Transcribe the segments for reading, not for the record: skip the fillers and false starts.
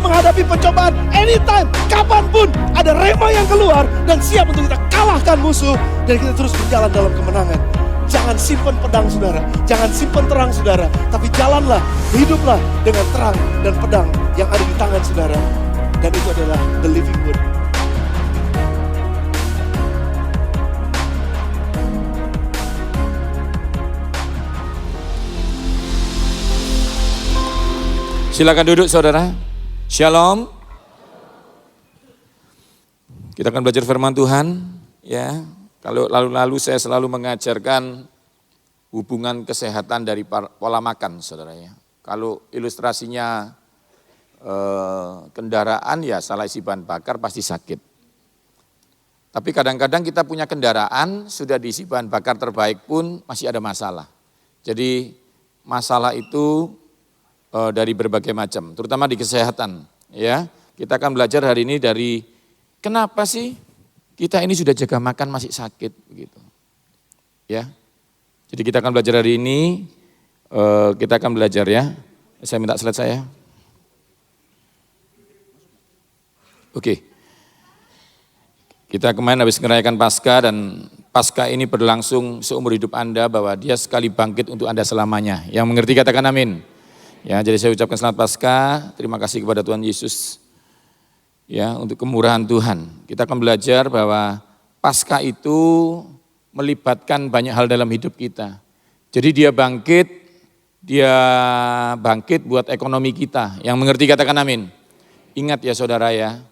menghadapi pencobaan anytime, kapanpun ada rema yang keluar dan siap untuk kita kalahkan musuh dan kita terus berjalan dalam kemenangan. Jangan simpan pedang saudara, jangan simpan terang saudara, tapi jalanlah, hiduplah dengan terang dan pedang yang ada di tangan saudara. Dan itu adalah the living word. Silakan duduk saudara. Shalom. Kita akan belajar firman Tuhan. Ya, kalau lalu-lalu saya selalu mengajarkan hubungan kesehatan dari pola makan saudara ya. Kalau ilustrasinya kendaraan ya salah isi bahan bakar pasti sakit. Tapi kadang-kadang kita punya kendaraan sudah diisi bahan bakar terbaik pun masih ada masalah. Jadi masalah itu dari berbagai macam, terutama di kesehatan. Ya, kita akan belajar hari ini dari kenapa sih kita ini sudah jaga makan masih sakit, begitu. Ya, jadi kita akan belajar hari ini. Kita akan belajar ya. Saya minta slide saya. Oke. Kita kemarin habis merayakan Paskah dan Paskah ini berlangsung seumur hidup Anda bahwa Dia sekali bangkit untuk Anda selamanya. Yang mengerti katakan amin. Ya, jadi saya ucapkan selamat Paskah, terima kasih kepada Tuhan Yesus ya untuk kemurahan Tuhan. Kita akan belajar bahwa Paskah itu melibatkan banyak hal dalam hidup kita. Jadi dia bangkit buat ekonomi kita. Yang mengerti katakan amin. Ingat ya saudara ya,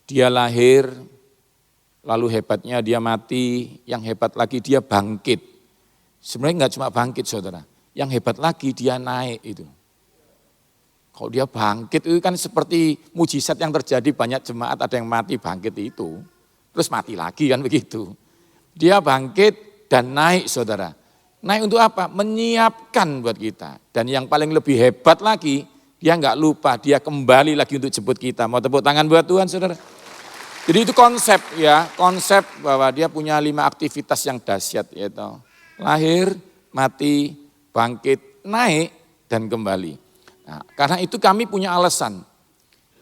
dia lahir, lalu hebatnya dia mati, yang hebat lagi dia bangkit. Sebenarnya enggak cuma bangkit saudara, yang hebat lagi dia naik itu. Kalau dia bangkit itu kan seperti mujizat yang terjadi, banyak jemaat ada yang mati bangkit itu. Terus mati lagi kan begitu. Dia bangkit dan naik saudara. Naik untuk apa? Menyiapkan buat kita. Dan yang paling lebih hebat lagi, dia enggak lupa, dia kembali lagi untuk jemput kita. Mau tepuk tangan buat Tuhan saudara? Jadi itu konsep ya, konsep bahwa dia punya 5 aktivitas yang dahsyat yaitu lahir, mati, bangkit, naik, dan kembali. Nah, karena itu kami punya alasan.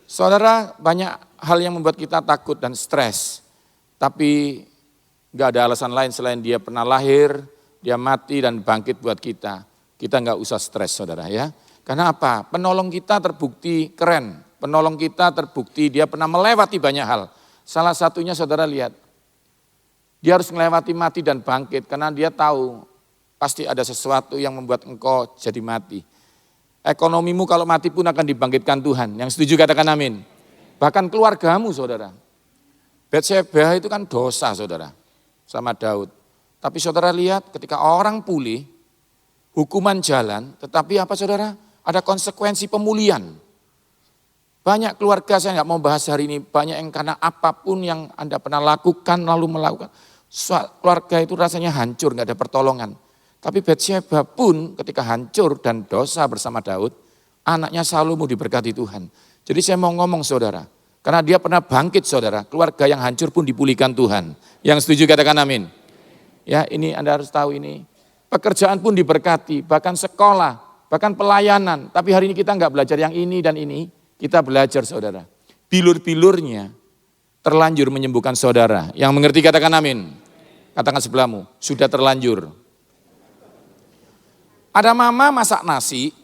Saudara, banyak hal yang membuat kita takut dan stres. Tapi gak ada alasan lain selain dia pernah lahir, dia mati dan bangkit buat kita. Kita gak usah stres saudara ya. Karena apa? Penolong kita terbukti keren. Penolong kita terbukti dia pernah melewati banyak hal. Salah satunya saudara lihat. Dia harus melewati mati dan bangkit karena dia tahu pasti ada sesuatu yang membuat engkau jadi mati. Ekonomimu kalau mati pun akan dibangkitkan Tuhan. Yang setuju katakan amin. Bahkan keluargamu saudara. Batsyeba itu kan dosa saudara. Sama Daud. Tapi saudara lihat ketika orang pulih. Hukuman jalan. Tetapi apa saudara? Ada konsekuensi pemulihan. Banyak keluarga saya nggak mau bahas hari ini. Banyak yang karena apapun yang Anda pernah lakukan lalu melakukan. Keluarga itu rasanya hancur, nggak ada pertolongan. Tapi Batsyeba pun ketika hancur dan dosa bersama Daud, anaknya Salomo diberkati Tuhan. Jadi saya mau ngomong saudara, karena dia pernah bangkit saudara, keluarga yang hancur pun dipulihkan Tuhan. Yang setuju katakan amin. Ya ini Anda harus tahu ini. Pekerjaan pun diberkati, bahkan sekolah, bahkan pelayanan. Tapi hari ini kita nggak belajar yang ini dan ini, kita belajar saudara. Bilur-bilurnya terlanjur menyembuhkan saudara. Yang mengerti katakan amin. Katakan sebelahmu, sudah terlanjur. Ada mama masak nasi,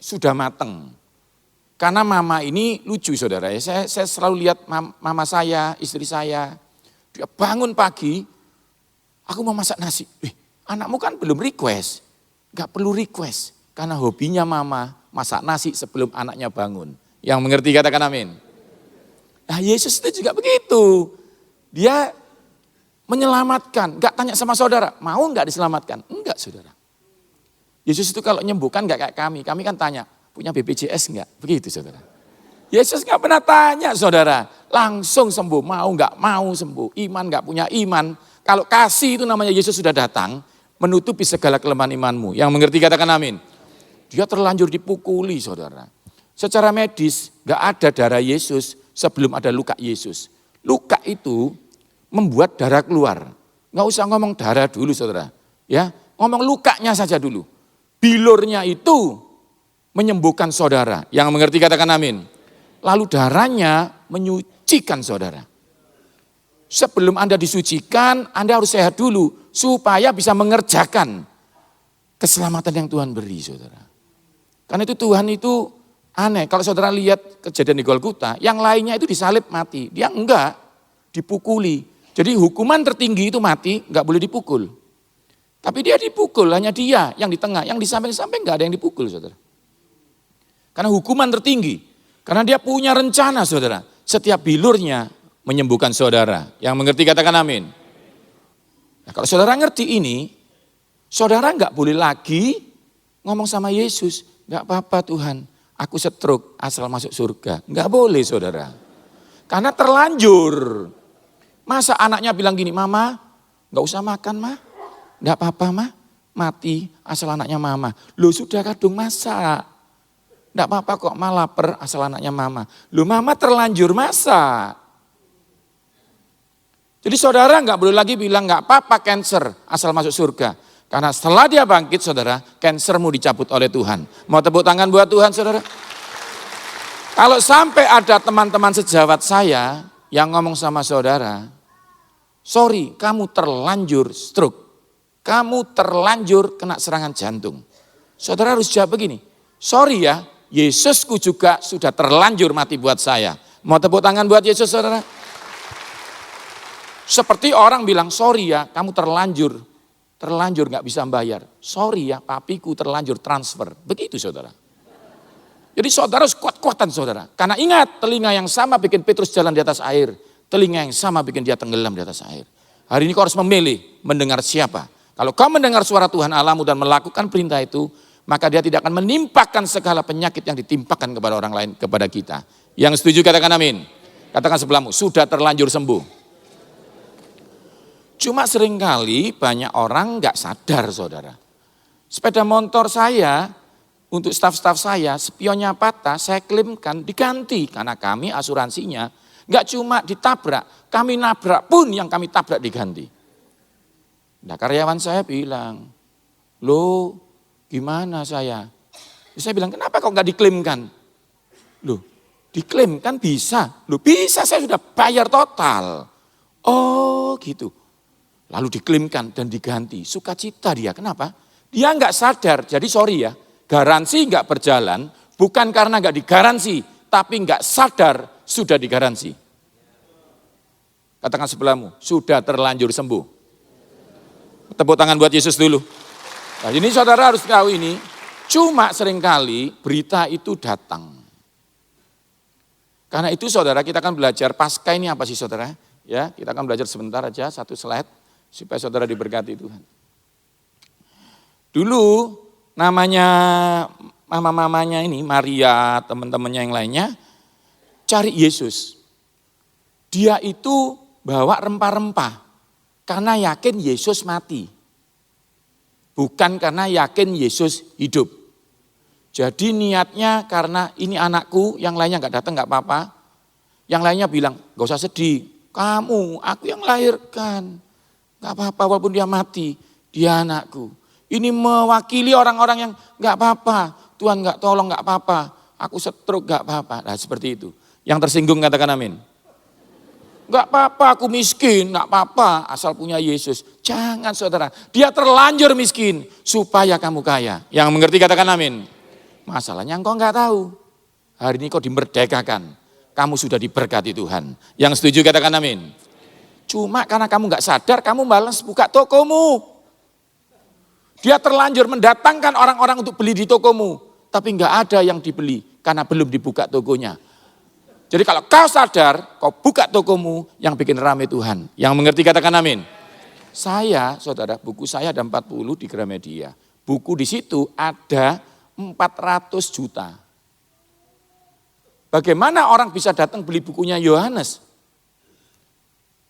sudah mateng. Karena mama ini lucu saudara ya, saya selalu lihat mama saya, istri saya. Dia bangun pagi, aku mau masak nasi. Anakmu kan belum request, gak perlu request. Karena hobinya mama masak nasi sebelum anaknya bangun. Yang mengerti katakan amin. Nah Yesus itu juga begitu. Dia menyelamatkan, gak tanya sama saudara, mau gak diselamatkan? Enggak saudara. Yesus itu kalau nyembuhkan gak kayak kami kan tanya, punya BPJS enggak? Begitu saudara. Yesus gak pernah tanya saudara, langsung sembuh, mau gak mau sembuh, iman gak punya iman. Kalau kasih itu namanya Yesus sudah datang, menutupi segala kelemahan imanmu. Yang mengerti katakan amin. Dia terlanjur dipukuli saudara. Secara medis gak ada darah Yesus sebelum ada luka Yesus. Luka itu membuat darah keluar. Gak usah ngomong darah dulu saudara. Ya, ngomong lukanya saja dulu. Bilurnya itu menyembuhkan saudara. Yang mengerti katakan amin. lalu darahnya menyucikan saudara. Sebelum Anda disucikan, Anda harus sehat dulu supaya bisa mengerjakan keselamatan yang Tuhan beri saudara. Karena itu Tuhan itu aneh. Kalau saudara lihat kejadian di Golgota, yang lainnya itu disalib mati. Dia enggak, dipukuli. Jadi hukuman tertinggi itu mati, enggak boleh dipukul. Tapi dia dipukul, hanya dia yang di tengah. Yang di samping-samping enggak ada yang dipukul saudara. Karena hukuman tertinggi. Karena dia punya rencana saudara. Setiap bilurnya menyembuhkan saudara. Yang mengerti katakan amin. Nah, kalau saudara ngerti ini, saudara enggak boleh lagi ngomong sama Yesus. Enggak apa-apa Tuhan, aku stroke asal masuk surga. Enggak boleh saudara. Karena terlanjur. Masa anaknya bilang gini, mama enggak usah makan mah. Enggak apa-apa mah, mati asal anaknya mama. Loh sudah kadung masak. Enggak apa-apa kok mah lapar asal anaknya mama. Loh mama terlanjur masak. Jadi saudara enggak boleh lagi bilang enggak apa-apa cancer asal masuk surga. Karena setelah dia bangkit saudara, cancermu dicabut oleh Tuhan. Mau tepuk tangan buat Tuhan saudara? Kalau sampai ada teman-teman sejawat saya yang ngomong sama saudara, sorry kamu terlanjur stroke, kamu terlanjur kena serangan jantung. Saudara harus jawab begini, sorry ya, Yesusku juga sudah terlanjur mati buat saya. Mau tepuk tangan buat Yesus saudara? Seperti orang bilang, sorry ya kamu terlanjur gak bisa bayar. Sorry ya papiku terlanjur transfer. Begitu saudara. Jadi saudara harus kuat-kuatan saudara. Karena ingat telinga yang sama bikin Petrus jalan di atas air. Telinga yang sama bikin dia tenggelam di atas air. Hari ini kau harus memilih mendengar siapa. Kalau kau mendengar suara Tuhan Allahmu dan melakukan perintah itu, maka dia tidak akan menimpakan segala penyakit yang ditimpakan kepada orang lain, kepada kita. Yang setuju katakan amin. Katakan sebelahmu, sudah terlanjur sembuh. Cuma seringkali banyak orang nggak sadar saudara. Sepeda motor saya, untuk staf-staf saya, spionnya patah, saya klaimkan diganti. Karena kami asuransinya nggak cuma ditabrak, kami nabrak pun yang kami tabrak diganti. Nah karyawan saya bilang, loh gimana saya? Saya bilang kenapa kok nggak diklaimkan? Loh diklaimkan bisa, loh bisa saya sudah bayar total. Oh gitu. Lalu diklaimkan dan diganti. Sukacita dia. Kenapa? Dia enggak sadar. Jadi sorry ya. Garansi enggak berjalan. Bukan karena enggak digaransi. Tapi enggak sadar sudah digaransi. Katakan sebelahmu. Sudah terlanjur sembuh. Tepuk tangan buat Yesus dulu. Nah ini saudara harus tahu ini. Cuma seringkali berita itu datang. Karena itu saudara kita akan belajar. Pasca ini apa sih saudara? Ya, kita akan belajar sebentar aja. Satu slide. Supaya saudara diberkati Tuhan. Dulu namanya mama-mamanya ini, Maria, teman-temannya yang lainnya, cari Yesus. Dia itu bawa rempah-rempah karena yakin Yesus mati. Bukan karena yakin Yesus hidup. Jadi niatnya karena ini anakku, yang lainnya enggak datang enggak apa-apa. Yang lainnya bilang, enggak usah sedih, kamu, aku yang lahirkan. Gak apa-apa walaupun dia mati, dia anakku. Ini mewakili orang-orang yang gak apa-apa, Tuhan gak tolong gak apa-apa, aku stroke gak apa-apa. Nah seperti itu. Yang tersinggung katakan amin. Gak apa-apa aku miskin, gak apa-apa asal punya Yesus. Jangan saudara, dia terlanjur miskin supaya kamu kaya. Yang mengerti katakan amin. Masalahnya engkau gak tahu. Hari ini kau dimerdekakan, kamu sudah diberkati Tuhan. Yang setuju katakan amin. Cuma karena kamu gak sadar, kamu malas buka tokomu. Dia terlanjur mendatangkan orang-orang untuk beli di tokomu. Tapi gak ada yang dibeli karena belum dibuka tokonya. Jadi kalau kau sadar, kau buka tokomu yang bikin rame Tuhan. Yang mengerti katakan amin. Saya, saudara, buku saya ada 40 di Gramedia. Buku di situ ada 400 juta. Bagaimana orang bisa datang beli bukunya Yohanes?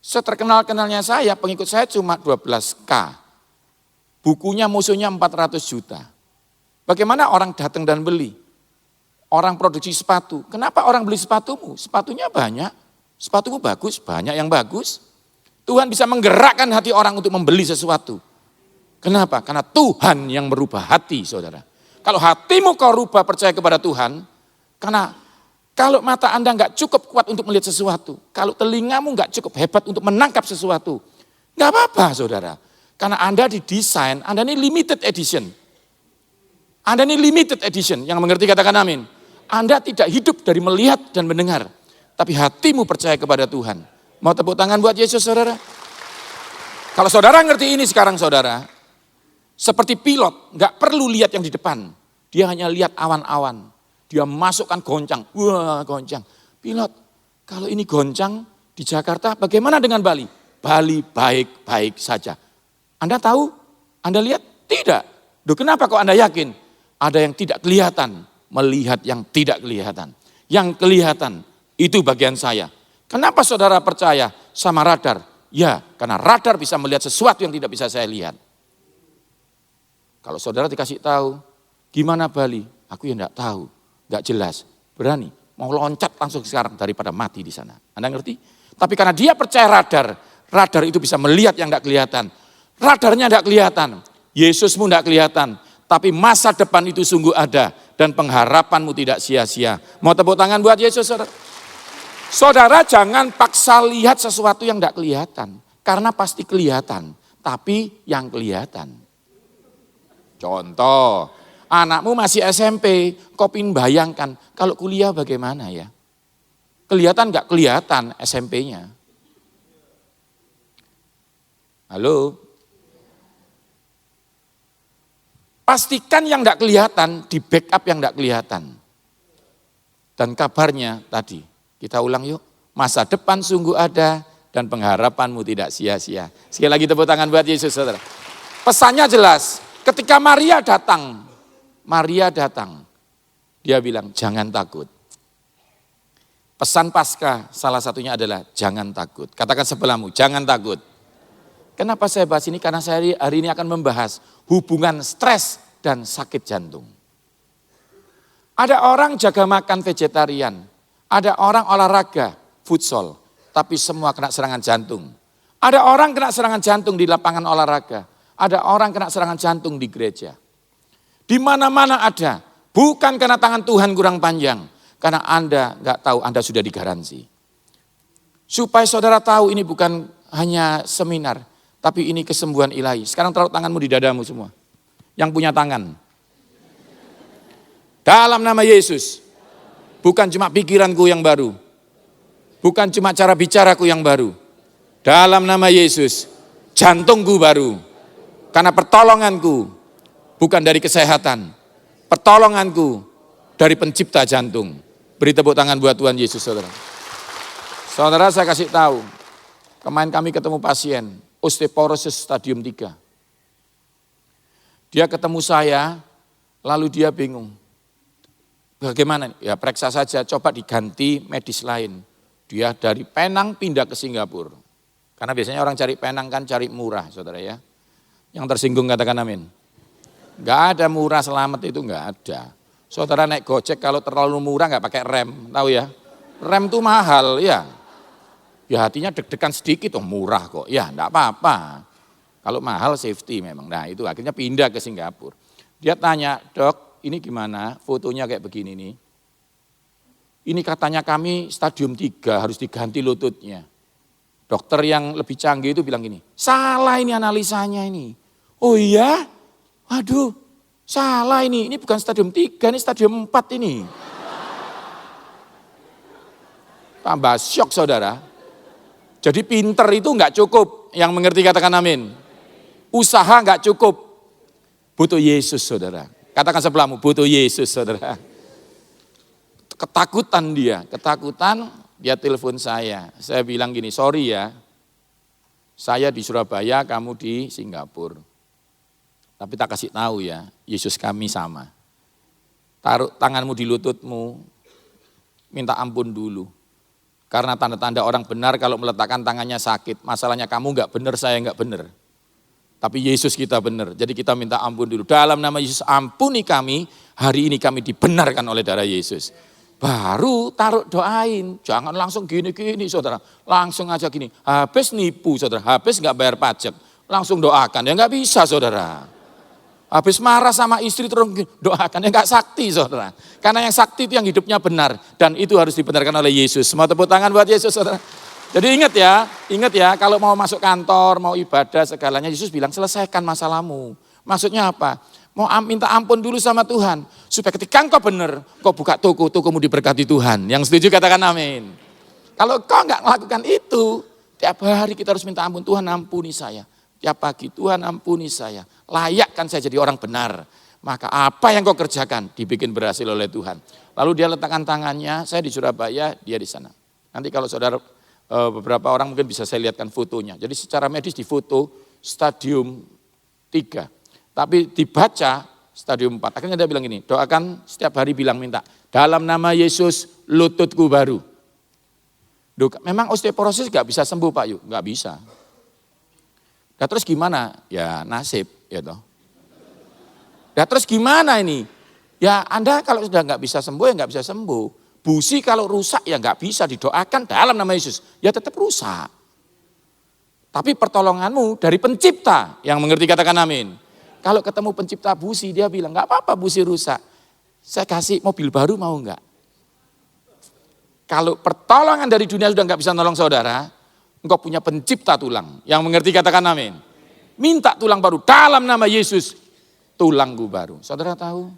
Seterkenal-kenalnya saya, pengikut saya cuma 12K. Bukunya musuhnya 400 juta. Bagaimana orang datang dan beli? Orang produksi sepatu. Kenapa orang beli sepatumu? Sepatunya banyak. Sepatumu bagus, banyak yang bagus. Tuhan bisa menggerakkan hati orang untuk membeli sesuatu. Kenapa? Karena Tuhan yang merubah hati saudara. Kalau hatimu kau rubah percaya kepada Tuhan, karena Kalau mata Anda nggak cukup kuat untuk melihat sesuatu, kalau telingamu nggak cukup hebat untuk menangkap sesuatu, nggak apa-apa saudara. Karena Anda didesain, Anda ini limited edition. Anda ini limited edition, yang mengerti katakan amin. Anda tidak hidup dari melihat dan mendengar, tapi hatimu percaya kepada Tuhan. Mau tepuk tangan buat Yesus saudara? Kalau saudara ngerti ini sekarang saudara, seperti pilot, nggak perlu lihat yang di depan. Dia hanya lihat awan-awan. Dia masukkan goncang, wah goncang. Pilot, kalau ini goncang di Jakarta bagaimana dengan Bali? Bali baik-baik saja. Anda tahu? Anda lihat? Tidak. Duh, kenapa kok Anda yakin? Ada yang tidak kelihatan, melihat yang tidak kelihatan. Yang kelihatan, itu bagian saya. Kenapa saudara percaya sama radar? Ya, karena radar bisa melihat sesuatu yang tidak bisa saya lihat. Kalau saudara dikasih tahu, gimana Bali? Aku ya enggak tahu, enggak jelas. Berani, mau loncat langsung sekarang daripada mati di sana. Anda ngerti? Tapi karena dia percaya radar, radar itu bisa melihat yang enggak kelihatan. Radarnya enggak kelihatan, Yesusmu enggak kelihatan. Tapi masa depan itu sungguh ada dan pengharapanmu tidak sia-sia. Mau tepuk tangan buat Yesus saudara? Saudara jangan paksa lihat sesuatu yang enggak kelihatan. Karena pasti kelihatan, tapi yang kelihatan. Contoh, anakmu masih SMP, kau ingin bayangkan kalau kuliah bagaimana ya? Kelihatan enggak kelihatan SMP-nya? Halo? Pastikan yang enggak kelihatan, di backup yang enggak kelihatan. Dan kabarnya tadi, kita ulang yuk. Masa depan sungguh ada dan pengharapanmu tidak sia-sia. Sekali lagi tepuk tangan buat Yesus saudara. Pesannya jelas, ketika Maria datang, dia bilang jangan takut. Pesan Paskah salah satunya adalah jangan takut. Katakan sebelahmu, jangan takut. Kenapa saya bahas ini? Karena saya hari ini akan membahas hubungan stres dan sakit jantung. Ada orang jaga makan vegetarian, ada orang olahraga futsal, tapi semua kena serangan jantung. Ada orang kena serangan jantung di lapangan olahraga, ada orang kena serangan jantung di gereja. Di mana-mana ada, bukan karena tangan Tuhan kurang panjang, karena Anda nggak tahu Anda sudah digaransi. Supaya saudara tahu ini bukan hanya seminar, tapi ini kesembuhan ilahi. Sekarang taruh tanganmu di dadamu semua. Yang punya tangan. Dalam nama Yesus. Bukan cuma pikiranku yang baru. Bukan cuma cara bicaraku yang baru. Dalam nama Yesus. Jantungku baru. Karena pertolonganku bukan dari kesehatan. Pertolonganku dari pencipta jantung. Beri tepuk tangan buat Tuhan Yesus saudara. Saudara saya kasih tahu. Kemarin kami ketemu pasien. Osteoporosis stadium 3. Dia ketemu saya, lalu dia bingung. Bagaimana? Ya periksa saja, coba diganti medis lain. Dia dari Penang pindah ke Singapura. Karena biasanya orang cari Penang kan cari murah, saudara ya. Yang tersinggung katakan amin. Gak ada murah selamat itu gak ada. Saudara naik Gojek kalau terlalu murah gak pakai rem, tahu ya. Rem itu mahal ya. Ya hatinya deg-degan sedikit, murah kok. Ya enggak apa-apa. Kalau mahal safety memang. Nah itu akhirnya pindah ke Singapura. Dia tanya, dok ini gimana fotonya kayak begini nih. Ini katanya kami stadium 3 harus diganti lututnya. Dokter yang lebih canggih itu bilang gini, salah ini analisanya ini. Oh iya? Waduh, salah ini bukan stadium 3, ini stadium 4 ini. Tambah syok saudara. Jadi pinter itu enggak cukup, yang mengerti katakan amin. Usaha enggak cukup, butuh Yesus saudara. Katakan sebelahmu, butuh Yesus saudara. Ketakutan dia telepon saya. Saya bilang gini, sorry ya, saya di Surabaya, kamu di Singapura. Tapi tak kasih tahu ya, Yesus kami sama. Taruh tanganmu di lututmu, minta ampun dulu. Karena tanda-tanda orang benar kalau meletakkan tangannya sakit. Masalahnya kamu enggak benar, saya enggak benar. Tapi Yesus kita benar. Jadi kita minta ampun dulu. Dalam nama Yesus ampuni kami. Hari ini kami dibenarkan oleh darah Yesus. Baru taruh doain. Jangan langsung gini-gini saudara. Langsung aja gini. Habis nipu saudara. Habis enggak bayar pajak. Langsung doakan. Ya enggak bisa saudara. Habis marah sama istri terus doakan, enggak sakti saudara. Karena yang sakti itu yang hidupnya benar. Dan itu harus dibenarkan oleh Yesus. Semua tepuk tangan buat Yesus saudara. Jadi ingat ya kalau mau masuk kantor, mau ibadah segalanya, Yesus bilang selesaikan masalahmu. Maksudnya apa? Mau minta ampun dulu sama Tuhan. Supaya ketika engkau benar, kau buka toko, tokomu diberkati Tuhan. Yang setuju katakan amin. Kalau kau enggak melakukan itu, tiap hari kita harus minta ampun. Tuhan ampuni saya. Tiap pagi, Tuhan ampuni saya. Layakkan saya jadi orang benar. Maka apa yang kau kerjakan, dibikin berhasil oleh Tuhan. Lalu dia letakkan tangannya, saya di Surabaya, dia di sana. Nanti kalau saudara, beberapa orang mungkin bisa saya lihatkan fotonya. Jadi secara medis di foto stadium 3. Tapi dibaca stadium 4. Akhirnya dia bilang gini, doakan setiap hari bilang minta. Dalam nama Yesus lututku baru. Memang osteoporosis gak bisa sembuh Pak Yu? Gak bisa. Nah terus gimana? Ya nasib. Ya toh. Nah terus gimana ini? Ya Anda kalau sudah gak bisa sembuh ya gak bisa sembuh. Busi kalau rusak ya gak bisa didoakan dalam nama Yesus. Ya tetap rusak. Tapi pertolonganmu dari pencipta yang mengerti katakan amin. Kalau ketemu pencipta busi, dia bilang, gak apa-apa busi rusak. Saya kasih mobil baru mau enggak? Kalau pertolongan dari dunia sudah enggak bisa nolong saudara, engkau punya pencipta tulang. Yang mengerti katakan amin. Minta tulang baru dalam nama Yesus. Tulangku baru. Saudara tahu?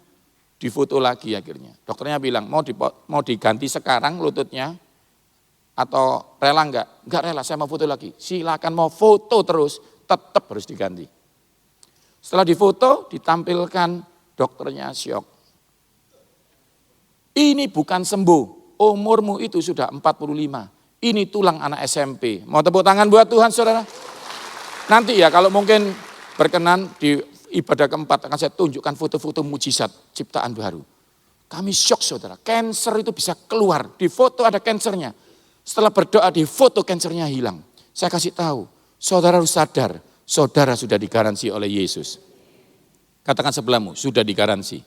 Difoto lagi akhirnya. Dokternya bilang, mau diganti sekarang lututnya? Atau rela enggak? Enggak rela, saya mau foto lagi. Silakan mau foto terus, tetap harus diganti. Setelah difoto, ditampilkan dokternya syok. Ini bukan sembuh, umurmu itu sudah 45. Ini tulang anak SMP. Mau tepuk tangan buat Tuhan saudara? Nanti ya kalau mungkin berkenan di ibadah keempat akan saya tunjukkan foto-foto mujizat ciptaan baru. Kami syok saudara, kanker itu bisa keluar, di foto ada kankernya. Setelah berdoa di foto kankernya hilang. Saya kasih tahu, saudara harus sadar. Saudara sudah digaransi oleh Yesus. Katakan sebelahmu, sudah digaransi.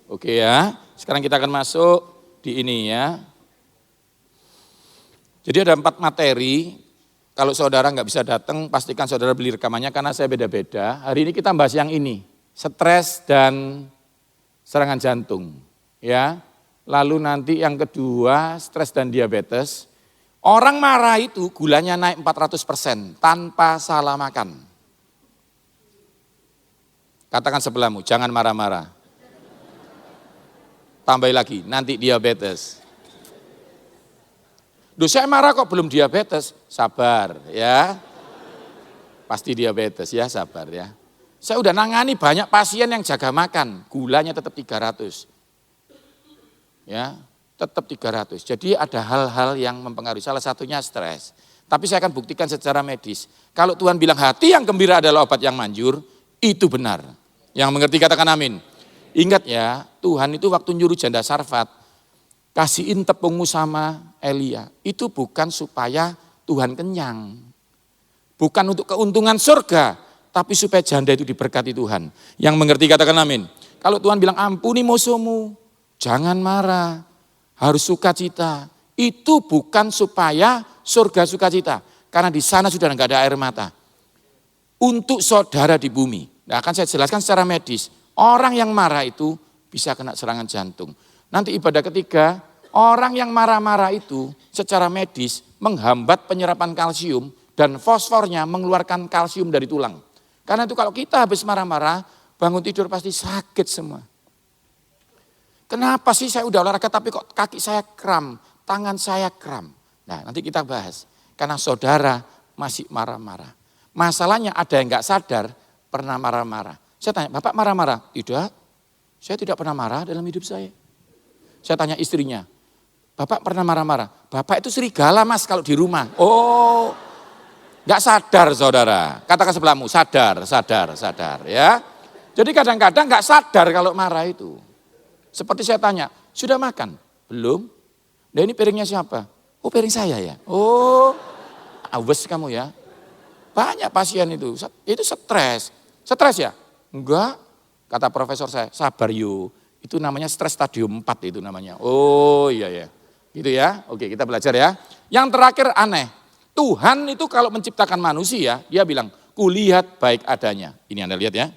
Oke ya, sekarang kita akan masuk di ini ya. Jadi ada 4 materi, kalau saudara nggak bisa datang, pastikan saudara beli rekamannya karena saya beda-beda. Hari ini kita bahas yang ini, stres dan serangan jantung. Ya, lalu nanti yang kedua, stres dan diabetes. Orang marah itu gulanya naik 400% tanpa salah makan. Katakan sebelahmu, jangan marah-marah. Tambah lagi, nanti diabetes. Duh saya marah kok belum diabetes, sabar ya. Pasti diabetes ya, sabar ya. Saya udah nangani banyak pasien yang jaga makan, gulanya tetap 300. Ya. Tetap 300. Jadi ada hal-hal yang mempengaruhi. Salah satunya stres. Tapi saya akan buktikan secara medis. Kalau Tuhan bilang hati yang gembira adalah obat yang manjur, itu benar. Yang mengerti katakan amin. Ingat ya, Tuhan itu waktu nyuruh janda Sarfat, kasihin tepungmu sama Elia. Itu bukan supaya Tuhan kenyang. Bukan untuk keuntungan surga, tapi supaya janda itu diberkati Tuhan. Yang mengerti katakan amin. Kalau Tuhan bilang ampuni musuhmu, jangan marah. Harus sukacita. Itu bukan supaya surga sukacita. Karena di sana sudah enggak ada air mata. Untuk saudara di bumi. Nah akan saya jelaskan secara medis. Orang yang marah itu bisa kena serangan jantung. Nanti ibadah ketiga, orang yang marah-marah itu secara medis menghambat penyerapan kalsium dan fosfornya mengeluarkan kalsium dari tulang. Karena itu kalau kita habis marah-marah, bangun tidur pasti sakit semua. Kenapa sih saya udah olahraga tapi kok kaki saya kram, tangan saya kram. Nah nanti kita bahas. Karena saudara masih marah-marah. Masalahnya ada yang gak sadar pernah marah-marah. Saya tanya, Bapak marah-marah? Tidak, saya tidak pernah marah dalam hidup saya. Saya tanya istrinya, Bapak pernah marah-marah? Bapak itu serigala mas kalau di rumah. Oh, gak sadar saudara. Katakan sebelahmu, sadar ya. Jadi kadang-kadang gak sadar kalau marah itu. Seperti saya tanya, sudah makan? Belum? Nah ini piringnya siapa? Oh piring saya ya. Oh, awas kamu ya. Banyak pasien itu stres. Stres ya? Enggak. Kata profesor saya, sabar yuk. Itu namanya stres stadium 4 itu namanya. Oh iya ya. Gitu ya. Oke kita belajar ya. Yang terakhir aneh. Tuhan itu kalau menciptakan manusia, dia bilang, kulihat baik adanya. Ini Anda lihat ya.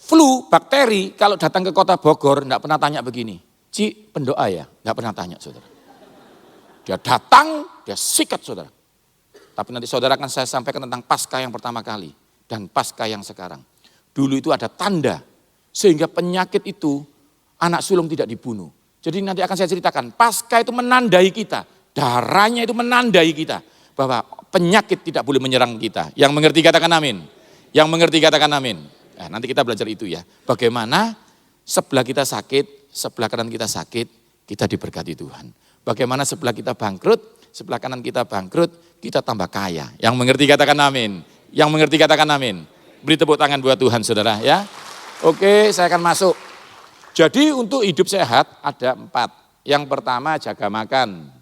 Flu, bakteri, kalau datang ke kota Bogor, enggak pernah tanya begini. Ci, pendoa ya? Enggak pernah tanya, saudara. Dia datang, dia sikat, saudara. Tapi nanti saudara akan saya sampaikan tentang Paskah yang pertama kali. Dan Paskah yang sekarang. Dulu itu ada tanda, sehingga penyakit itu anak sulung tidak dibunuh. Jadi nanti akan saya ceritakan, Paskah itu menandai kita. Darahnya itu menandai kita. Bahwa penyakit tidak boleh menyerang kita. Yang mengerti katakan amin. Yang mengerti katakan amin. Nah, nanti kita belajar itu ya. Bagaimana sebelah kita sakit, sebelah kanan kita sakit, kita diberkati Tuhan. Bagaimana sebelah kita bangkrut, sebelah kanan kita bangkrut, kita tambah kaya. Yang mengerti katakan amin. Yang mengerti katakan amin. Beri tepuk tangan buat Tuhan saudara ya. Oke, saya akan masuk. Jadi untuk hidup sehat ada 4. Yang pertama jaga makan.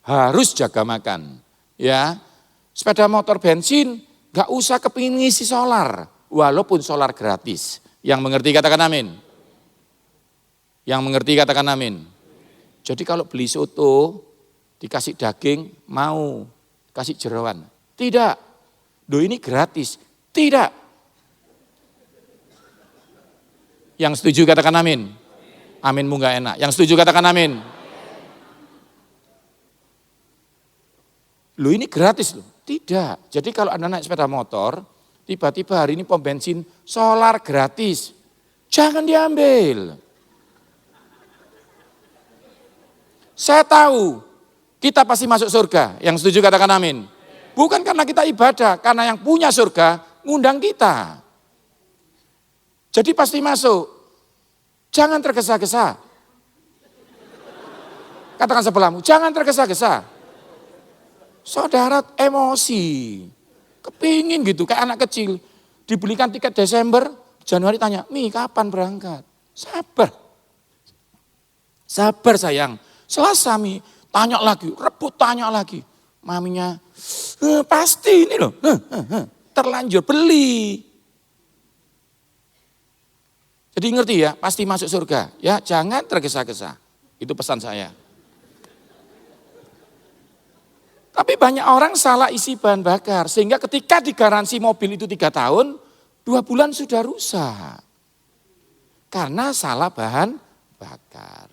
Harus jaga makan. Ya, sepeda motor bensin gak usah kepingin ngisi solar. Walaupun solar gratis. Yang mengerti katakan amin. Yang mengerti katakan amin. Jadi kalau beli soto, dikasih daging, mau. Kasih jeroan. Tidak. Loh ini gratis. Tidak. Yang setuju katakan amin. Aminmu gak enak. Yang setuju katakan amin. Loh ini gratis loh. Tidak. Jadi kalau Anda naik sepeda motor, tiba-tiba hari ini pom bensin solar gratis. Jangan diambil. Saya tahu kita pasti masuk surga. Yang setuju katakan amin. Bukan karena kita ibadah, karena yang punya surga ngundang kita. Jadi pasti masuk. Jangan tergesa-gesa. Katakan sebelahmu, jangan tergesa-gesa. Saudara emosi. Kepingin gitu, kayak anak kecil. Dibelikan tiket Desember, Januari tanya, Mi kapan berangkat? Sabar. Sabar sayang. Selasa Mi, tanya lagi, rebut tanya lagi. Maminya, pasti ini loh, terlanjur beli. Jadi ngerti ya, pasti masuk surga. Ya, jangan tergesa-gesa. Itu pesan saya. Tapi banyak orang salah isi bahan bakar. Sehingga ketika digaransi mobil itu 3 tahun, 2 bulan sudah rusak. Karena salah bahan bakar.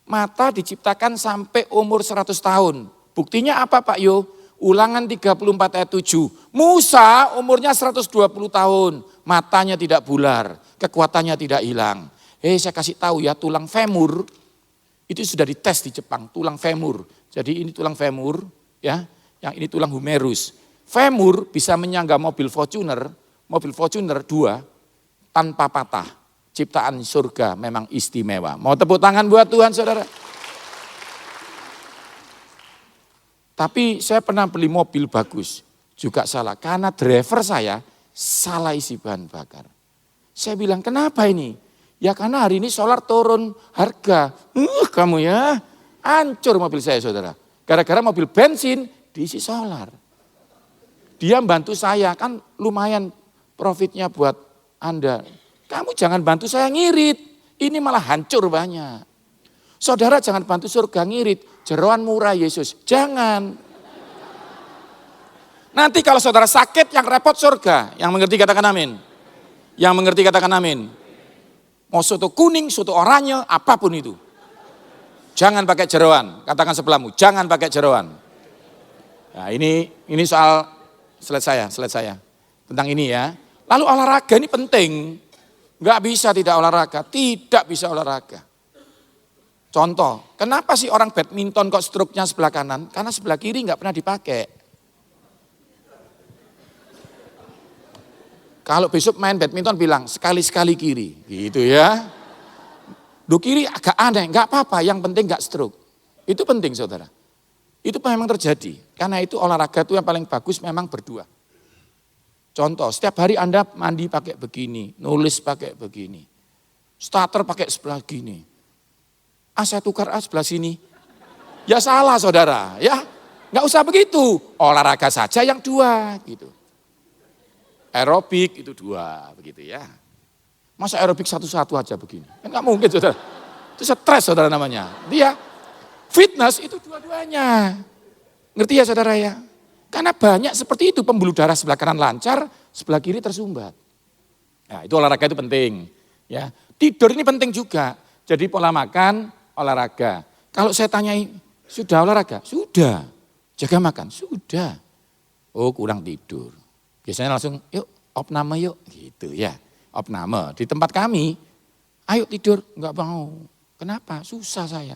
Mata diciptakan sampai umur 100 tahun. Buktinya apa Pak Yo? Ulangan 34 ayat 7. Musa umurnya 120 tahun. Matanya tidak bular. Kekuatannya tidak hilang. Saya kasih tahu ya, tulang femur. Itu sudah dites di Jepang. Tulang femur. Jadi ini tulang femur. Ya, yang ini tulang humerus. Femur bisa menyangga mobil Fortuner 2 tanpa patah. Ciptaan surga memang istimewa. Mau tepuk tangan buat Tuhan saudara? Tapi saya pernah beli mobil bagus, juga salah. Karena driver saya salah isi bahan bakar. Saya bilang, kenapa ini? Ya karena hari ini solar turun harga. Kamu ya, hancur mobil saya saudara. Gara-gara mobil bensin diisi solar. Dia bantu saya, kan lumayan profitnya buat Anda. Kamu jangan bantu saya ngirit, ini malah hancur banyak. Saudara jangan bantu surga ngirit, jeroan murah Yesus, jangan. Nanti kalau saudara sakit yang repot surga, yang mengerti katakan amin. Yang mengerti katakan amin. Mau soto kuning, soto oranye, apapun itu. Jangan pakai jeroan, katakan sebelahmu, jangan pakai jeroan. Nah ini soal slide saya. Tentang ini ya. Lalu olahraga ini penting. Enggak bisa tidak olahraga, tidak bisa olahraga. Contoh, kenapa sih orang badminton kok stroke-nya sebelah kanan? Karena sebelah kiri enggak pernah dipakai. Kalau besok main badminton bilang sekali-sekali kiri, gitu ya. Duh kiri agak aneh, enggak apa-apa, yang penting enggak stroke. Itu penting saudara. Itu memang terjadi. Karena itu olahraga itu yang paling bagus memang berdua. Contoh, setiap hari Anda mandi pakai begini, nulis pakai begini. Starter pakai sebelah gini. Saya tukar sebelah sini. Ya salah saudara, ya. Enggak usah begitu. Olahraga saja yang 2 gitu. Aerobik itu 2 begitu ya. Masa aerobik satu-satu aja begini? Kan enggak mungkin saudara. Itu stres saudara namanya. Dia fitness itu dua-duanya. Ngerti ya saudara ya? Karena banyak seperti itu pembuluh darah sebelah kanan lancar, sebelah kiri tersumbat. Nah, itu olahraga itu penting. Ya, tidur ini penting juga. Jadi pola makan, olahraga. Kalau saya tanyai, sudah olahraga? Sudah. Jaga makan? Sudah. Oh, kurang tidur. Biasanya langsung, yuk opname yuk. Gitu ya, opname. Di tempat kami, ayo tidur. Enggak mau. Kenapa? Susah saya.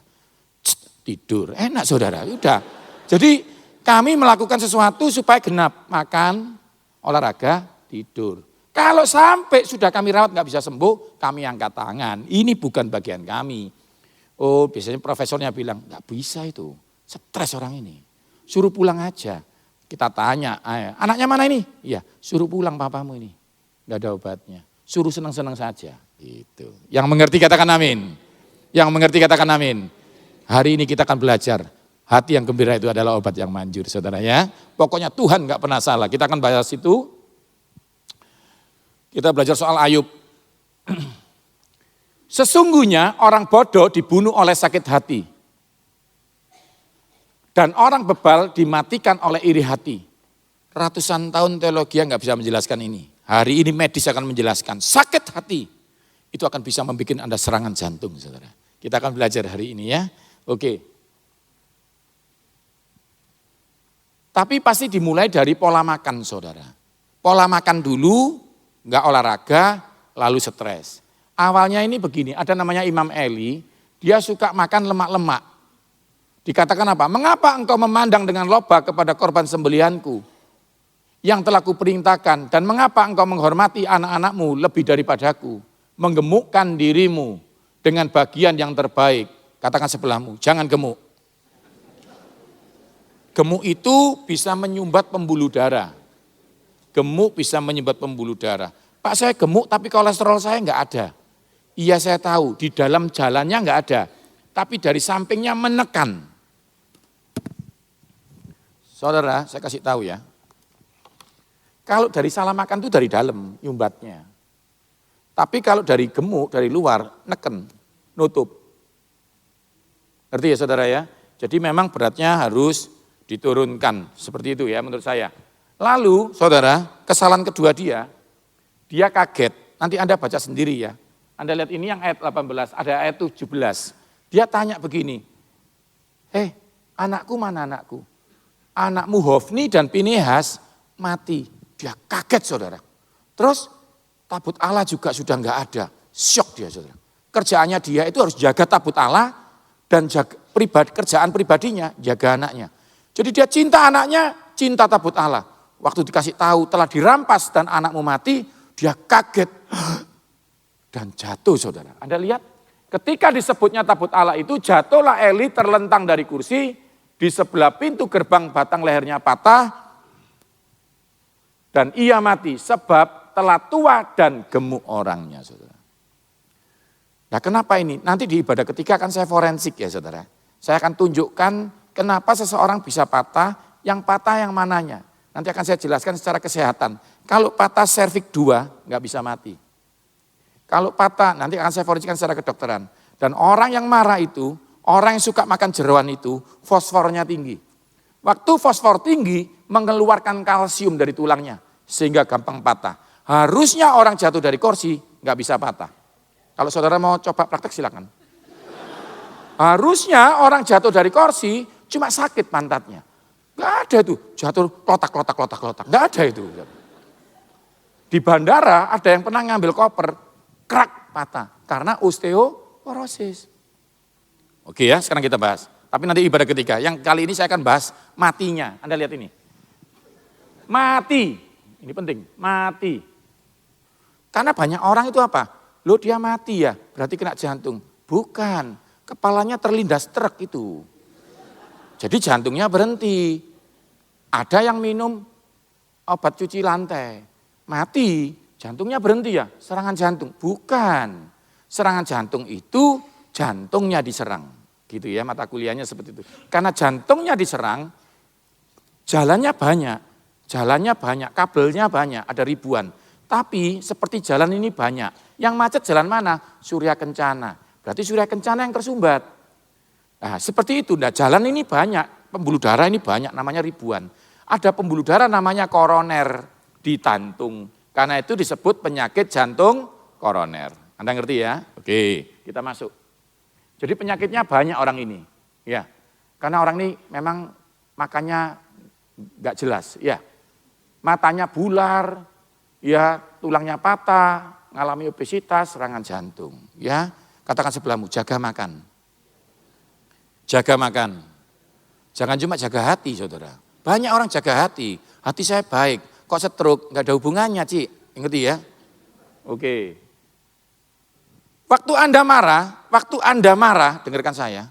Tidur. Enak saudara, udah. Jadi kami melakukan sesuatu supaya genap. Makan, olahraga, tidur. Kalau sampai sudah kami rawat nggak bisa sembuh, kami angkat tangan. Ini bukan bagian kami. Oh, biasanya profesornya bilang, nggak bisa itu. Stres orang ini. Suruh pulang aja. Kita tanya, anaknya mana ini? Iya, suruh pulang papamu ini. Nggak ada obatnya. Suruh senang-senang saja. Gitu. Yang mengerti katakan amin. Yang mengerti katakan amin. Hari ini kita akan belajar. Hati yang gembira itu adalah obat yang manjur, saudara ya. Pokoknya Tuhan nggak pernah salah. Kita akan bahas itu. Kita belajar soal Ayub. Sesungguhnya orang bodoh dibunuh oleh sakit hati. Dan orang bebal dimatikan oleh iri hati. Ratusan tahun teologi nggak bisa menjelaskan ini. Hari ini medis akan menjelaskan sakit hati. Itu akan bisa membuat Anda serangan jantung, saudara. Kita akan belajar hari ini ya. Oke. Tapi pasti dimulai dari pola makan, saudara. Pola makan dulu, nggak olahraga, lalu stres. Awalnya ini begini, ada namanya Imam Eli, dia suka makan lemak-lemak. Dikatakan apa? Mengapa engkau memandang dengan loba kepada korban sembelihanku yang telah kuperintahkan, dan mengapa engkau menghormati anak-anakmu lebih daripadaku, menggemukkan dirimu dengan bagian yang terbaik. Katakan sebelahmu, jangan gemuk. Gemuk itu bisa menyumbat pembuluh darah. Gemuk bisa menyumbat pembuluh darah. Pak, saya gemuk tapi kolesterol saya enggak ada. Iya saya tahu, di dalam jalannya enggak ada. Tapi dari sampingnya menekan. Saudara, saya kasih tahu ya. Kalau dari salah makan itu dari dalam, nyumbatnya. Tapi kalau dari gemuk, dari luar, neken, nutup. Ngerti ya saudara ya? Jadi memang beratnya harus diturunkan. Seperti itu ya menurut saya. Lalu saudara, kesalahan kedua dia kaget. Nanti Anda baca sendiri ya. Anda lihat ini yang ayat 18, ada ayat 17. Dia tanya begini, anakku mana anakku? Anakmu Hofni dan Pinehas mati. Dia kaget saudara. Terus tabut Allah juga sudah enggak ada. Syok dia saudara. Kerjaannya dia itu harus jaga tabut Allah dan jaga kerjaan pribadinya, jaga anaknya. Jadi dia cinta anaknya, cinta tabut Allah. Waktu dikasih tahu telah dirampas dan anakmu mati, dia kaget dan jatuh saudara. Anda lihat, ketika disebutnya tabut Allah itu, jatuhlah Eli terlentang dari kursi, di sebelah pintu gerbang batang lehernya patah, dan ia mati sebab telah tua dan gemuk orangnya saudara. Nah kenapa ini? Nanti di ibadah ketiga akan saya forensik ya saudara. Saya akan tunjukkan kenapa seseorang bisa patah, yang mananya. Nanti akan saya jelaskan secara kesehatan. Kalau patah serviks 2, nggak bisa mati. Kalau patah, nanti akan saya forensikan secara kedokteran. Dan orang yang marah itu, orang yang suka makan jeroan itu, fosfornya tinggi. Waktu fosfor tinggi, mengeluarkan kalsium dari tulangnya, sehingga gampang patah. Harusnya orang jatuh dari kursi, nggak bisa patah. Kalau saudara mau coba praktek silakan. Harusnya orang jatuh dari kursi, cuma sakit pantatnya. Nggak ada itu, jatuh klotak, nggak ada itu. Di bandara ada yang pernah ngambil koper, krak patah, karena osteoporosis. Oke ya, sekarang kita bahas. Tapi nanti ibadah ketiga, yang kali ini saya akan bahas matinya. Anda lihat ini. Mati, ini penting, mati. Karena banyak orang itu apa? Loh dia mati ya, berarti kena jantung. Bukan, kepalanya terlindas truk itu. Jadi jantungnya berhenti. Ada yang minum obat cuci lantai. Mati, jantungnya berhenti ya, serangan jantung. Bukan, serangan jantung itu jantungnya diserang. Gitu ya, mata kuliahnya seperti itu. Karena jantungnya diserang, jalannya banyak, kabelnya banyak, ada ribuan. Tapi seperti jalan ini banyak. Yang macet jalan mana? Surya Kencana. Berarti Surya Kencana yang tersumbat. Nah seperti itu, nah jalan ini banyak, pembuluh darah ini banyak, namanya ribuan. Ada pembuluh darah namanya koroner di jantung, Karena itu disebut penyakit jantung koroner. Anda ngerti ya? Oke, kita masuk. Jadi penyakitnya banyak orang ini. Ya, karena orang ini memang makannya nggak jelas. Ya, matanya bular, ya tulangnya patah, ngalami obesitas, serangan jantung. Ya, katakan sebelahmu, jaga makan. Jaga makan. Jangan cuma jaga hati, saudara. Banyak orang jaga hati. Hati saya baik, kok stroke, nggak ada hubungannya, Ci. Ngerti ya? Oke. Waktu Anda marah, dengarkan saya.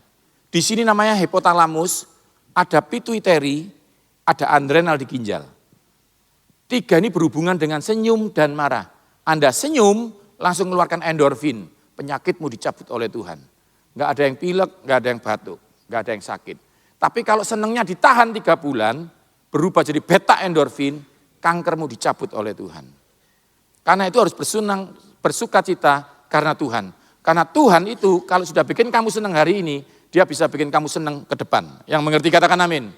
Di sini namanya hipotalamus, ada pituitary, ada adrenal di ginjal. 3 ini berhubungan dengan senyum dan marah. Anda senyum, langsung mengeluarkan endorfin. Penyakitmu dicabut oleh Tuhan. Nggak ada yang pilek, nggak ada yang batuk, nggak ada yang sakit. Tapi kalau senengnya ditahan 3 bulan, berubah jadi beta endorfin, kankermu dicabut oleh Tuhan. Karena itu harus bersuka cita karena Tuhan. Karena Tuhan itu kalau sudah bikin kamu senang hari ini, dia bisa bikin kamu senang ke depan. Yang mengerti katakan amin.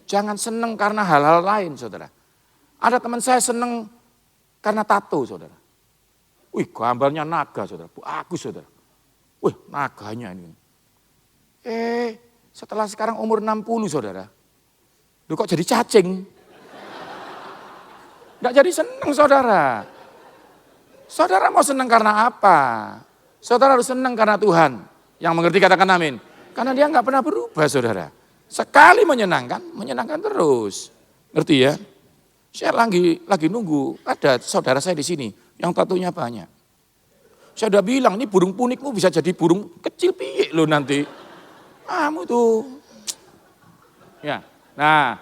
Jangan senang karena hal-hal lain, saudara. Ada teman saya senang karena tato, saudara. Wih, gambarnya naga, saudara. Bagus, saudara. Wih, naganya ini. Setelah sekarang umur 60, saudara. Loh kok jadi cacing? Nggak jadi senang, saudara. Saudara mau senang karena apa? Saudara harus senang karena Tuhan. Yang mengerti katakan amin. Karena dia nggak pernah berubah, saudara. Sekali menyenangkan terus. Ngerti ya? Saya lagi nunggu, ada saudara saya di sini yang tatonya banyak. Saya udah bilang, ini burung punikmu bisa jadi burung kecil piye lo nanti. Kamu tuh. Ya. Nah,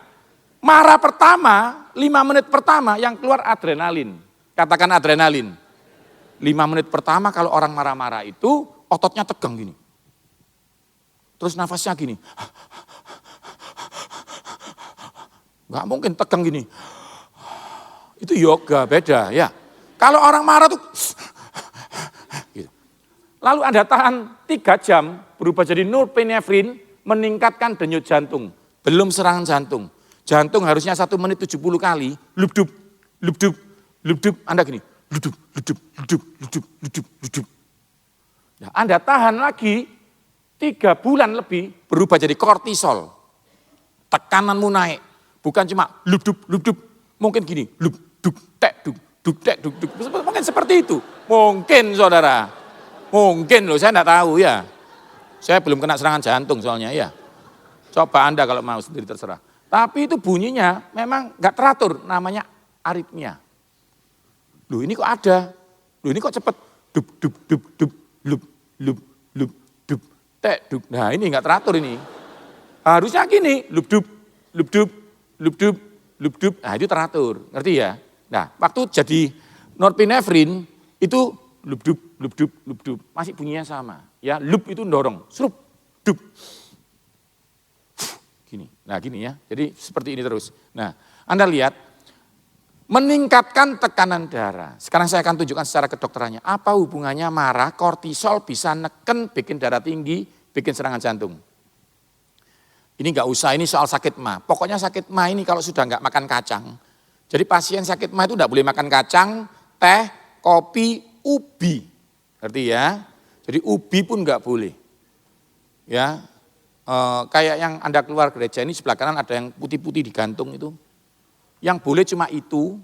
marah pertama, 5 menit pertama yang keluar adrenalin. Katakan adrenalin. 5 menit pertama kalau orang marah-marah itu ototnya tegang gini. Terus nafasnya gini. Gak mungkin tegang gini. Itu yoga, beda ya. Kalau orang marah tuh. Gitu. Lalu Anda tahan 3 jam, berubah jadi norepinefrin, meningkatkan denyut jantung. Belum serangan jantung. Jantung harusnya 1 menit 70 kali, lubdub, lubdub, lubdub. Anda gini, lubdub, lubdub, lubdub, lubdub, lubdub, lubdub. Ya, Anda tahan lagi 3 bulan lebih, berubah jadi kortisol. Tekananmu naik. Bukan cuma lubdub, lubdub. Mungkin gini, lubdub, tek, duk, tek, duk. Mungkin seperti itu. Mungkin saudara. Mungkin loh, saya enggak tahu ya. Saya belum kena serangan jantung soalnya ya. Coba Anda kalau mau sendiri terserah. Tapi itu bunyinya memang enggak teratur, namanya aritmia. Loh ini kok ada? Loh ini kok cepet? Dub, dub, dub, dub, lub, lub, lub, dub, tek, duk. Nah ini enggak teratur ini. Harusnya gini, lubdub, lubdub, lubdub, lubdub. Nah itu teratur, ngerti ya? Nah waktu jadi norepinefrin itu lubdub, lubdub, lubdub. Masih bunyinya sama. Ya lub itu dorong, serup, dub. Gini, nah gini ya. Jadi seperti ini terus. Nah Anda lihat, meningkatkan tekanan darah. Sekarang saya akan tunjukkan secara kedokterannya. Apa hubungannya marah, kortisol bisa neken, bikin darah tinggi, bikin serangan jantung. Ini enggak usah, ini soal sakit ma. Pokoknya sakit ma ini kalau sudah enggak makan kacang. Jadi pasien sakit ma itu enggak boleh makan kacang, teh, kopi, ubi. Ngerti ya? Jadi ubi pun enggak boleh. Ya, kayak yang Anda keluar gereja ini sebelah kanan ada yang putih-putih digantung itu. Yang boleh cuma itu,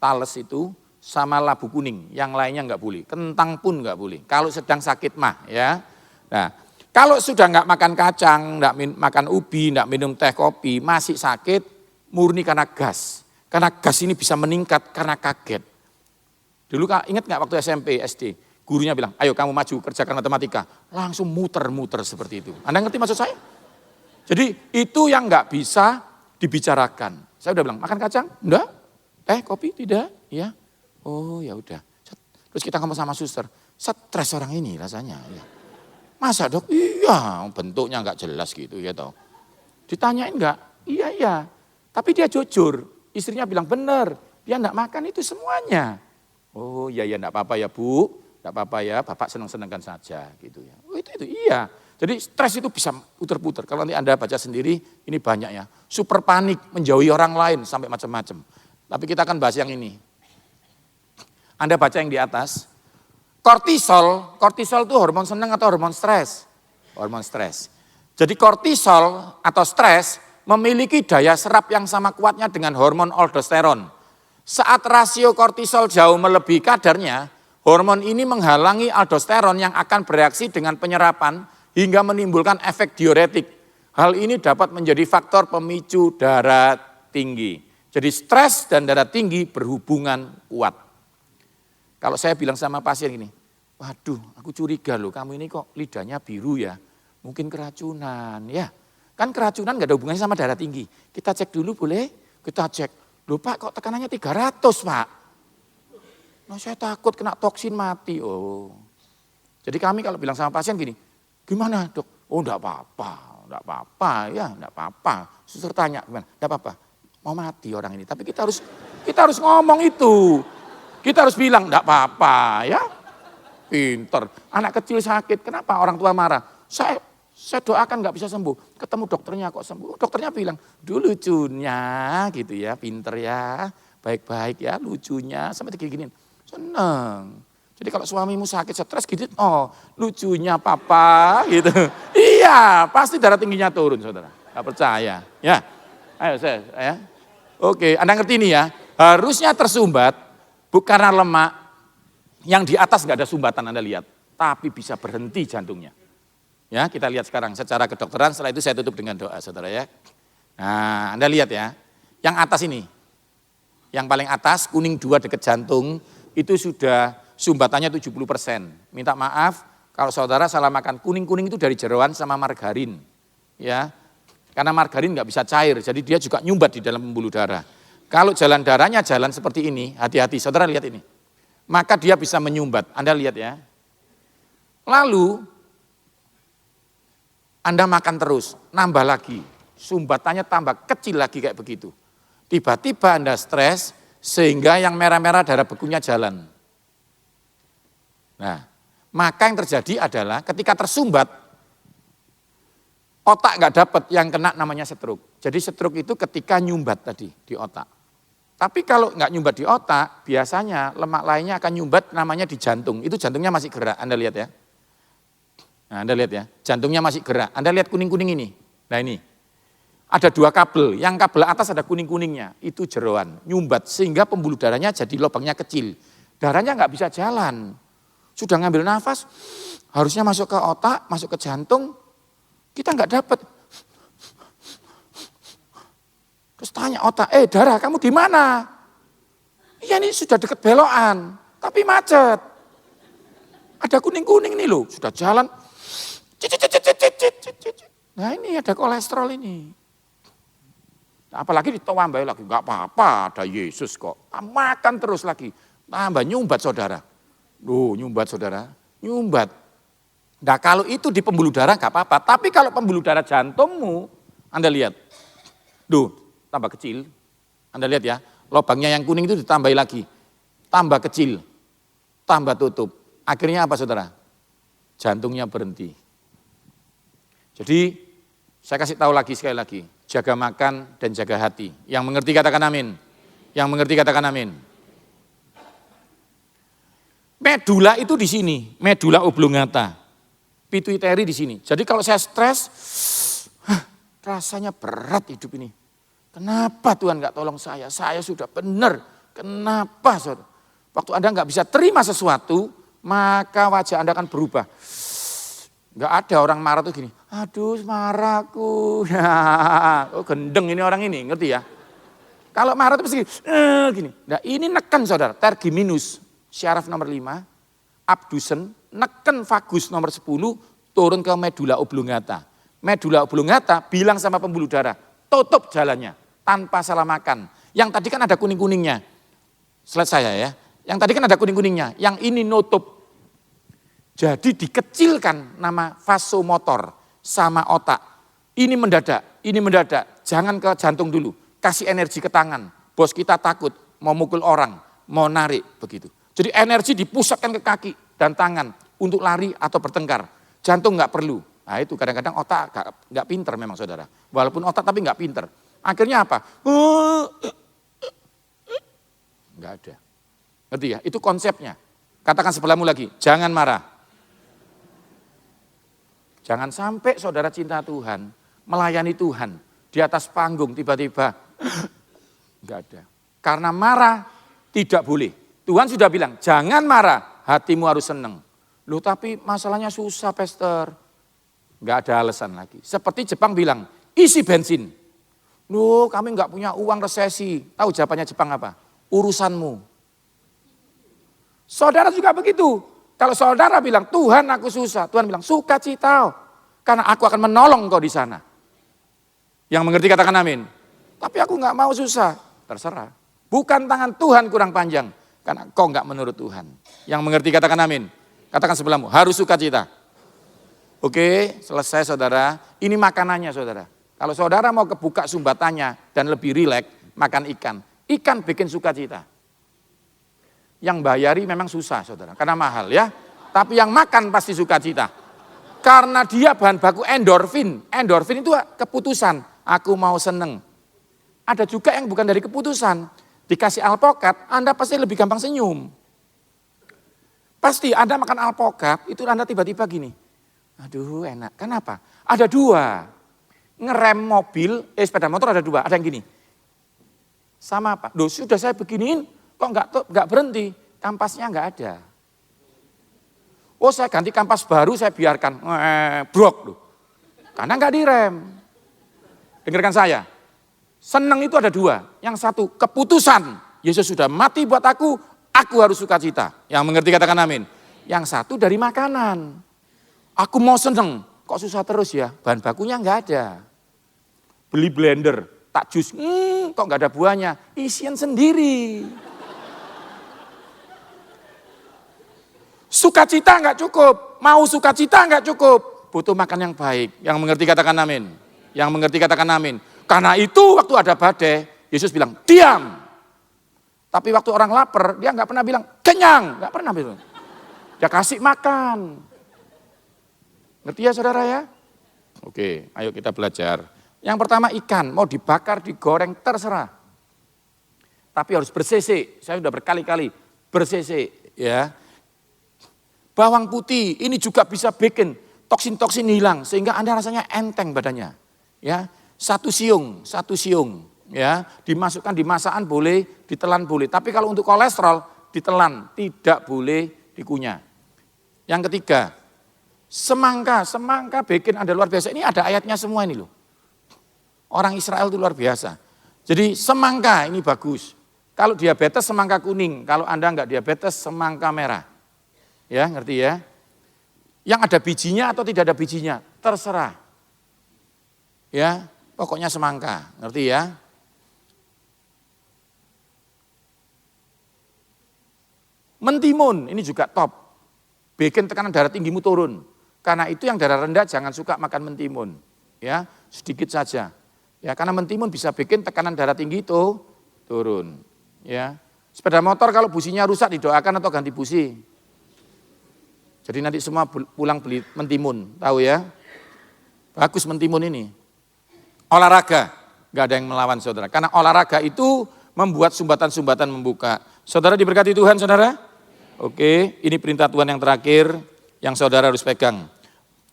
tales itu, sama labu kuning. Yang lainnya enggak boleh. Kentang pun enggak boleh. Kalau sedang sakit ma ya. Nah, kalau sudah enggak makan kacang, enggak makan ubi, enggak minum teh kopi, masih sakit, murni karena gas. Karena gas ini bisa meningkat karena kaget. Dulu ingat enggak waktu SMP, SD, gurunya bilang, ayo kamu maju kerjakan matematika. Langsung muter-muter seperti itu. Anda ngerti maksud saya? Jadi itu yang enggak bisa dibicarakan. Saya udah bilang, makan kacang? Enggak. Teh, kopi? Tidak. Ya. Oh ya udah. Terus kita ngomong sama suster, stres orang ini rasanya. Ya. Masa dok? Iya, bentuknya enggak jelas gitu ya toh. Ditanyain enggak? Iya. Tapi dia jujur. Istrinya bilang benar, dia enggak makan itu semuanya. Oh iya enggak apa-apa ya Bu, enggak apa-apa ya, Bapak senang-senangkan saja gitu ya. Oh itu iya. Jadi stres itu bisa puter-puter. Kalau nanti Anda baca sendiri, ini banyak ya. Super panik, menjauhi orang lain sampai macam-macam. Tapi kita akan bahas yang ini. Anda baca yang di atas. Kortisol itu hormon senang atau hormon stres? Hormon stres. Jadi kortisol atau stres memiliki daya serap yang sama kuatnya dengan hormon aldosteron. Saat rasio kortisol jauh melebihi kadarnya, hormon ini menghalangi aldosteron yang akan bereaksi dengan penyerapan hingga menimbulkan efek diuretik. Hal ini dapat menjadi faktor pemicu darah tinggi. Jadi stres dan darah tinggi berhubungan kuat. Kalau saya bilang sama pasien gini, waduh aku curiga loh kamu ini kok lidahnya biru ya. Mungkin keracunan ya. Kan keracunan gak ada hubungannya sama darah tinggi. Kita cek dulu boleh? Kita cek. Loh Pak kok tekanannya 300 Pak? Nah saya takut kena toksin mati. Oh. Jadi kami kalau bilang sama pasien gini, gimana dok? Oh enggak apa-apa ya enggak apa-apa. Suster tanya gimana? Enggak apa-apa. Mau mati orang ini. Tapi kita harus ngomong itu. Kita harus bilang enggak apa-apa ya. Pinter. Anak kecil sakit, kenapa orang tua marah? Saya doakan nggak bisa sembuh. Ketemu dokternya kok sembuh. Dokternya bilang, dulu lucunya gitu ya, pinter ya, baik-baik ya, lucunya, sampai gini-gini. Seneng. Jadi kalau suamimu sakit, stres gitu, oh lucunya papa gitu. Iya, pasti darah tingginya turun saudara. Gak percaya. Ya, ayo saya ya. Oke, Anda ngerti ini ya. Harusnya tersumbat, bukan karena lemak. Yang di atas nggak ada sumbatan Anda lihat. Tapi bisa berhenti jantungnya. Ya, kita lihat sekarang secara kedokteran, setelah itu saya tutup dengan doa, saudara ya. Nah, Anda lihat ya, yang atas ini, yang paling atas, kuning 2 dekat jantung, itu sudah sumbatannya 70%. Minta maaf, kalau saudara salah makan, kuning-kuning itu dari jeroan sama margarin. Ya, karena margarin nggak bisa cair, jadi dia juga nyumbat di dalam pembuluh darah. Kalau jalan darahnya jalan seperti ini, hati-hati, saudara lihat ini. Maka dia bisa menyumbat, Anda lihat ya. Lalu, Anda makan terus, nambah lagi, sumbatannya tambah kecil lagi kayak begitu. Tiba-tiba Anda stres, sehingga yang merah-merah darah bekunya jalan. Nah, maka yang terjadi adalah ketika tersumbat, otak nggak dapat yang kena namanya stroke. Jadi stroke itu ketika nyumbat tadi di otak. Tapi kalau nggak nyumbat di otak, biasanya lemak lainnya akan nyumbat namanya di jantung. Itu jantungnya masih gerak, Anda lihat ya. Nah, Anda lihat ya, jantungnya masih gerak. Anda lihat kuning-kuning ini. Nah ini, ada 2 kabel. Yang kabel atas ada kuning-kuningnya. Itu jeroan, nyumbat. Sehingga pembuluh darahnya jadi lubangnya kecil. Darahnya nggak bisa jalan. Sudah ngambil nafas, harusnya masuk ke otak, masuk ke jantung. Kita nggak dapat. Terus tanya otak, darah kamu di mana? Iya ini sudah dekat belokan, tapi macet. Ada kuning-kuning nih loh, sudah jalan. Nah ini ada kolesterol ini. Nah, apalagi ditambah lagi, enggak apa-apa, ada Yesus kok. Makan terus lagi, tambah nyumbat saudara. Loh nyumbat saudara, nyumbat. Nah kalau itu di pembuluh darah enggak apa-apa, tapi kalau pembuluh darah jantungmu, Anda lihat. Duh, tambah kecil. Anda lihat ya, lubangnya yang kuning itu ditambahi lagi. Tambah kecil, tambah tutup. Akhirnya apa saudara? Jantungnya berhenti. Jadi saya kasih tahu lagi sekali lagi, jaga makan dan jaga hati. Yang mengerti katakan amin. Yang mengerti katakan amin. Medula itu di sini, medula oblongata. Pituitary di sini. Jadi kalau saya stres, rasanya berat hidup ini. Kenapa Tuhan nggak tolong saya? Saya sudah benar. Kenapa saudara? Waktu Anda nggak bisa terima sesuatu, maka wajah Anda akan berubah. Nggak ada orang marah tuh gini, aduh marahku, oh gendeng ini orang ini, ngerti ya? Kalau marah tuh pasti gini, nah ini neken saudara, tergiminus, syaraf nomor 5, abdusen, neken vagus nomor 10, turun ke medula oblongata. Medula oblongata bilang sama pembuluh darah, tutup jalannya, tanpa salah makan. Yang tadi kan ada kuning-kuningnya, slide saya ya, yang tadi kan ada kuning-kuningnya, yang ini nutup. Jadi dikecilkan nama vasomotor sama otak. Ini mendadak, jangan ke jantung dulu. Kasih energi ke tangan, bos kita takut, mau mukul orang, mau narik, begitu. Jadi energi dipusatkan ke kaki dan tangan untuk lari atau bertengkar. Jantung nggak perlu. Nah itu kadang-kadang otak nggak pinter memang saudara. Walaupun otak tapi nggak pinter. Akhirnya apa? Nggak ada. Ngerti ya? Itu konsepnya. Katakan sebelahmu lagi, jangan marah. Jangan sampai saudara cinta Tuhan, melayani Tuhan, di atas panggung tiba-tiba, enggak ada. Karena marah tidak boleh. Tuhan sudah bilang, jangan marah, hatimu harus senang. Loh tapi masalahnya susah pastor. Enggak ada alasan lagi. Seperti Jepang bilang, isi bensin. Loh kami enggak punya uang resesi. Tahu jawabannya Jepang apa? Urusanmu. Saudara juga begitu. Kalau saudara bilang, Tuhan aku susah. Tuhan bilang, sukacita. Karena aku akan menolong kau di sana. Yang mengerti katakan amin. Tapi aku enggak mau susah. Terserah. Bukan tangan Tuhan kurang panjang. Karena kau enggak menurut Tuhan. Yang mengerti katakan amin. Katakan sebelahmu, harus sukacita. Oke, selesai saudara. Ini makanannya saudara. Kalau saudara mau kebuka sumbatannya dan lebih rileks, makan ikan. Ikan bikin sukacita. Yang bayari memang susah saudara, karena mahal ya. Tapi yang makan pasti sukacita. Karena dia bahan baku endorfin. Endorfin itu keputusan, aku mau seneng. Ada juga yang bukan dari keputusan. Dikasih alpukat, Anda pasti lebih gampang senyum. Pasti Anda makan alpukat, itu Anda tiba-tiba gini. Aduh enak, kenapa? Ada dua. Ngerem mobil, sepeda motor ada dua, ada yang gini. Sama Pak, loh sudah saya beginiin, kok enggak berhenti, kampasnya enggak ada. Oh saya ganti kampas baru, saya biarkan, brok loh. Karena enggak direm. Dengarkan saya, senang itu ada dua. Yang satu, keputusan, Yesus sudah mati buat aku harus sukacita. Yang mengerti katakan amin. Yang satu dari makanan. Aku mau seneng, kok susah terus ya, bahan bakunya enggak ada. Beli blender, tak jus, kok enggak ada buahnya, isian sendiri. Sukacita enggak cukup, mau sukacita enggak cukup, butuh makan yang baik. Yang mengerti katakan amin. Yang mengerti katakan amin. Karena itu waktu ada badai, Yesus bilang diam. Tapi waktu orang lapar, dia enggak pernah bilang kenyang, enggak pernah bilang. Dia kasih makan. Ngerti ya saudara ya? Oke, ayo kita belajar. Yang pertama ikan, mau dibakar, digoreng, terserah. Tapi harus bersisik, saya sudah berkali-kali bersisik ya. Bawang putih ini juga bisa bikin toksin-toksin hilang sehingga Anda rasanya enteng badannya. Ya, satu siung ya, dimasukkan di masakan boleh, ditelan boleh. Tapi kalau untuk kolesterol ditelan, tidak boleh dikunyah. Yang ketiga, semangka bikin Anda luar biasa. Ini ada ayatnya semua ini loh. Orang Israel itu luar biasa. Jadi semangka ini bagus. Kalau diabetes semangka kuning, kalau Anda enggak diabetes semangka merah. Ya, ngerti ya? Yang ada bijinya atau tidak ada bijinya, terserah. Ya, pokoknya semangka, ngerti ya? Mentimun, ini juga top. Bikin tekanan darah tinggimu turun. Karena itu yang darah rendah jangan suka makan mentimun. Ya, sedikit saja. Ya, karena mentimun bisa bikin tekanan darah tinggi itu turun. Ya, sepeda motor kalau businya rusak didoakan atau ganti busi. Jadi nanti semua pulang beli mentimun, tahu ya? Bagus mentimun ini. Olahraga, gak ada yang melawan saudara. Karena olahraga itu membuat sumbatan-sumbatan membuka. Saudara diberkati Tuhan saudara? Oke, ini perintah Tuhan yang terakhir yang saudara harus pegang.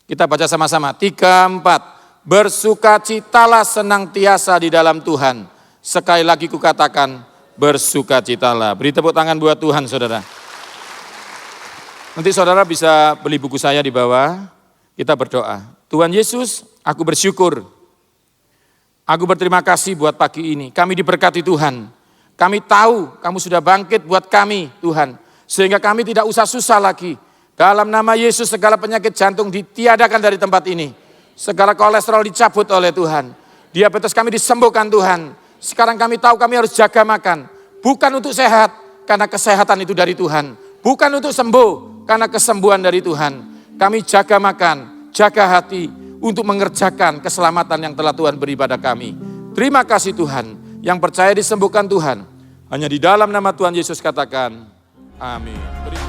Kita baca sama-sama, 3, 4. Bersukacitalah senantiasa di dalam Tuhan. Sekali lagi kukatakan, bersukacitalah. Beri tepuk tangan buat Tuhan saudara. Nanti saudara bisa beli buku saya di bawah, kita berdoa. Tuhan Yesus, aku bersyukur. Aku berterima kasih buat pagi ini. Kami diberkati Tuhan. Kami tahu kamu sudah bangkit buat kami Tuhan. Sehingga kami tidak usah susah lagi. Dalam nama Yesus segala penyakit jantung ditiadakan dari tempat ini. Segala kolesterol dicabut oleh Tuhan. Diabetes kami disembuhkan Tuhan. Sekarang kami tahu kami harus jaga makan. Bukan untuk sehat, karena kesehatan itu dari Tuhan. Bukan untuk sembuh, karena kesembuhan dari Tuhan. Kami jaga makan, jaga hati untuk mengerjakan keselamatan yang telah Tuhan beri pada kami. Terima kasih Tuhan, yang percaya disembuhkan Tuhan. Hanya di dalam nama Tuhan Yesus katakan, amin.